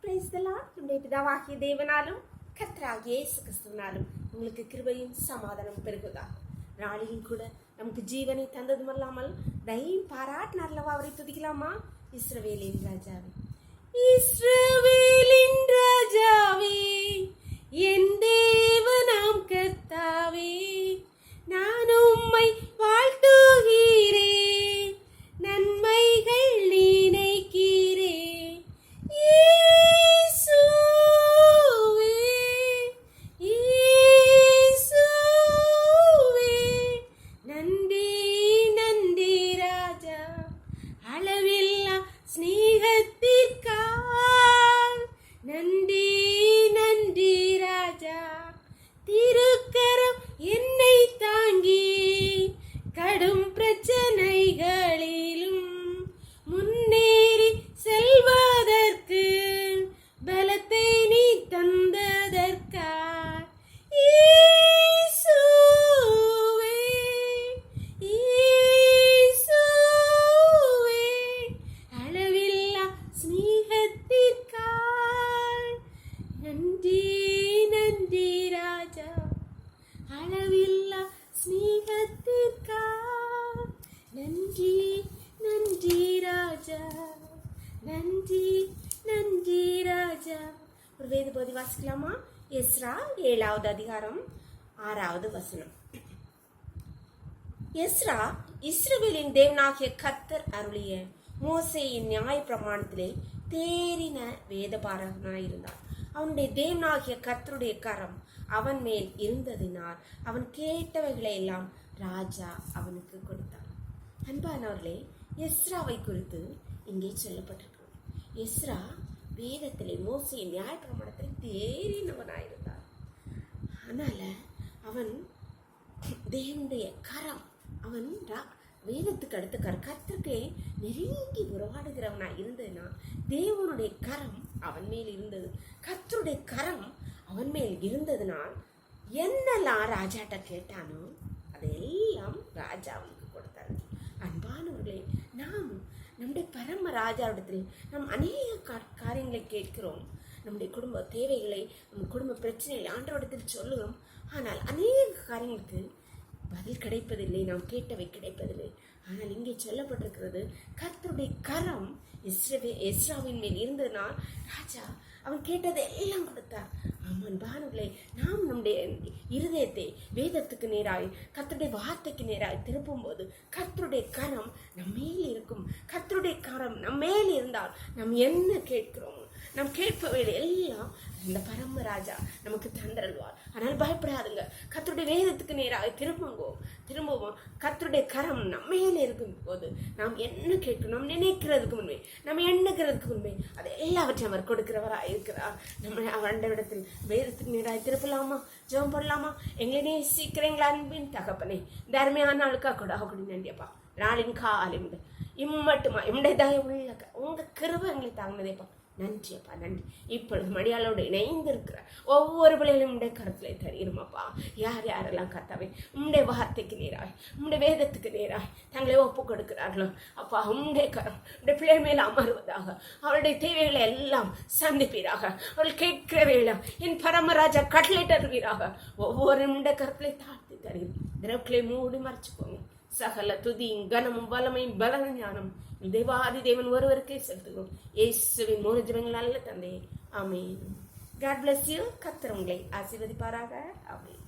Praise the Lord. நம்முடைய பிதாவாகிய தேவனாலும் கர்த்தராகிய இயேசு கிறிஸ்துவினாலும் உங்களுக்கு கிருபையும் சமாதானம் பெருகுதா. நாளிலும் கூட நமக்கு ஜீவனை தந்ததுமல்லாமல் தயையும் பாராட்டினார்லவா அவரை துதிக்கலாமா? இஸ்ரவேலின் ராஜாவே, இஸ்ரவேலின் ராஜாவே, என் தேவனாம் கர்த்தாவே, நான் உம்மை வாழ்த்துகிறேன், நன்மைகள் நினைக்கிறேன். இயேசுவே, இயேசுவே, நன்றி நன்றி ராஜா, அளவில்லா ஸ்நேகத்திற்காய் நன்றி நன்றி ராஜா. திருக்கரம் என்னை தாங்கி கடும் பிரச்சனைகளிலும் முன்னேறி செல்வதற்கு பலத்தை நீ தந்ததற்காய் இயேசுவே, இயேசுவே, அளவில்லா ஸ்நேகத்திற்காய் நன்றி நன்றி ராஜா, அளவில்லா ஸ்நேகத்திற்காய் நன்றி நன்றி ராஜா, நன்றி நன்றி ராஜா. ஒரு வேத பகுதி வாசிக்கலாமா? எஸ்ரா 7வது அதிகாரம் 6வது வசனம். எஸ்ரா இஸ்ரவேலின் தேவனாகிய கர்த்தர் அருளிய மோசேயின் நியாய பிரமாணத்திலே தேறின வேதபாரகனாயிருந்தார். அவனுடைய தேவனாகிய கர்த்தருடைய கரம் அவன் மேல் இருந்ததினால் அவன் கேட்டவைகளை எல்லாம் ராஜா அவனுக்கு கொடுத்தார். அன்பானவர்களே, எஸ்ராவை குறித்து இங்கே சொல்லப்பட்டிருக்கிறது. எஸ்ரா வேதத்திலே மோசேயின் நியாய பிரமாணத்தில் தேறினவனாயிருந்தார். அதனால அவன் தேவனுடைய கரம், அவன் வேதத்துக்கு அடுத்த கர்த்தருக்கு நெருங்கி உறவாடுகிறவனா இருந்ததுன்னா தேவனுடைய கரம் அவன் மேல் இருந்தது. கர்த்தருடைய கரம் அவன் மேல் இருந்ததுனால் என்னெல்லாம் ராஜாட்ட கேட்டானோ அதையெல்லாம் ராஜா அவனுக்கு கொடுத்தாரு. அன்பானவர்களே, நாம் நம்முடைய பரம ராஜாவிடத்தில் நாம் அநேக காரியங்களை கேட்கிறோம். நம்முடைய குடும்ப தேவைகளை, நம்ம குடும்ப பிரச்சனைகளை ஆண்டவரிடத்தில் சொல்லுகிறோம். ஆனால் அநேக காரியங்களுக்கு பதில் கிடைப்பதில்லை, நாம் கேட்டவை கிடைப்பதில்லை. ஆனால் இங்கே சொல்லப்பட்டிருக்கிறது, கர்த்தருடைய கரம் எஸ்ராவின் மேல் இருந்ததுனால் ராஜா அவன் கேட்டதை எல்லாம் கொடுத்தார். ஆமான் பானுகளே, நாம் நம்முடைய இருதயத்தை வேதத்துக்கு நேராய், கர்த்தருடைய வார்த்தைக்கு நேராய் திருப்பும் போது கர்த்தருடைய கரம் நம்மேல் இருக்கும். கர்த்தருடைய கரம் நம்மேல் இருந்தால் நாம் என்ன கேட்கிறோம், நாம் கேட்பவை எல்லாம் இந்த பரம ராஜா நமக்கு தந்தருள்வார். ஆனால் பயப்படாதுங்க, கர்த்தருடைய வேதத்துக்கு நேராக திரும்புவோம். கர்த்தருடைய கரம் நம்மையில இருக்கும் போது நாம் என்ன கேட்கணும், நாம் நினைக்கிறதுக்கு முன்பே, நம்ம எண்ணுகிறதுக்கு முன்பே அதை எல்லாவற்றையும் அவர் கொடுக்கிறவராக இருக்கிறார். நம்ம அவரிடத்தில் வேதத்துக்கு நேராக திருப்பலாமா? ஜெபம் பண்ணலாமா? எங்களை நேசிக்கிறீங்களா அன்பின் தகப்பனே, இந்த அருமையான நாளுக்காக கூட அப்படி நன்றியப்பா. நாளின் காலம் இம்மட்டுமா எம்முடைய தயவுள்ள உங்க கிருபை எங்களை தாங்கினதேப்பா. நன்றியப்பா, நன்றி. இப்பொழுது மடியாளோடு இணைந்திருக்கிற ஒவ்வொரு பிள்ளைகளும் உடைய கருத்துல தருகிறோமப்பா. யார் யாரெல்லாம் கர்த்தாவே உம்முடைய வார்த்தைக்கு நேராய், உம்முடைய வேதத்துக்கு நேராய் தங்களை ஒப்பு கொடுக்கிறார்களோ அப்பா, உம்முடைய கரம் உடைய பிள்ளை மேல அமர்வதாக, அவருடைய தேவைகளை எல்லாம் சந்திப்பீராக. அவர்கள் கேட்கிறவையெல்லாம் என் பரமராஜா கட்டளையிட்டருவீராக. ஒவ்வொரு உடைய கருத்துல தாழ்த்தி தருகிறேன். திரவுக்களை மூடி மறைச்சுக்கோங்க. சகல துதியும் கனமும் வல்லமையும் பலன ஞானம் தேவாதி தேவன் ஒருவருக்கே செலுத்துகிறோம். இயேசுவின் மூல ஜெபங்கள் நல்ல தந்தையே, ஆமென். God bless you. கர்த்தர் உங்களை ஆசீர்வதிப்பாராக. ஆமென்.